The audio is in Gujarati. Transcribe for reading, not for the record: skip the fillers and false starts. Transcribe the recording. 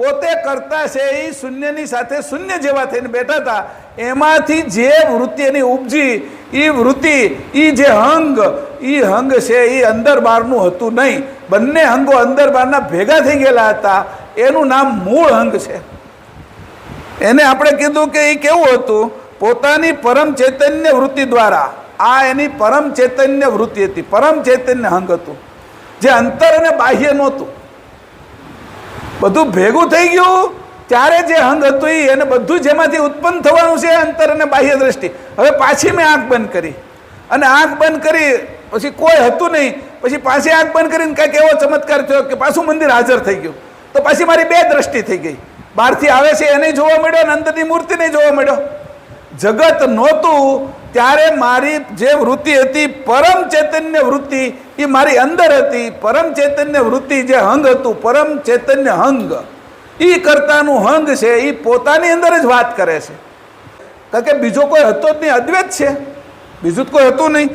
પોતે કરતા છે એ શૂન્યની સાથે શૂન્ય જેવા થઈને બેઠા હતા. એમાંથી જે વૃત્તિ એની ઉપજી, એ વૃત્તિ, એ જે હંગ, એ હંગ છે એ અંદર બહારનું હતું નહીં. બંને હંગો અંદર બહારના ભેગા થઈ ગયેલા હતા. એનું નામ મૂળ હંગ છે. એને આપણે કીધું કે એ કેવું હતું, પોતાની પરમ ચૈતન્ય વૃત્તિ દ્વારા. આ એની પરમ ચૈતન્ય વૃત્તિ હતી, પરમ ચૈતન્ય હંગ હતું, જે અંતર અને બાહ્ય નહોતું. બધું ભેગું થઈ ગયું ત્યારે જે હંગ હતું એને બધું જેમાંથી ઉત્પન્ન થવાનું છે અંતર અને બાહ્ય દ્રષ્ટિ. હવે પાછી મેં આંખ બંધ કરી અને આંખ બંધ કરી પછી કોઈ હતું નહીં. પછી પાછી આંખ બંધ કરીને કંઈક એવો ચમત્કાર થયો કે પાછું મંદિર હાજર થઈ ગયું. તો પછી મારી બે દ્રષ્ટિ થઈ ગઈ. બહારથી આવે છે એને જોવા મળ્યો અને અંદરની મૂર્તિને જોવા મળ્યો. જગત નહોતું ત્યારે મારી જે વૃત્તિ હતી પરમ ચૈતન્ય વૃત્તિ, એ મારી અંદર હતી. પરમ ચૈતન્ય વૃત્તિ જે હંગ હતું, પરમ ચૈતન્ય હંગ, એ કરતાનું હંગ છે, એ પોતાની અંદર જ વાત કરે છે. કારણ કે બીજો કોઈ હતો જ નહીં, અદ્વૈત છે, બીજું કોઈ હતું નહીં.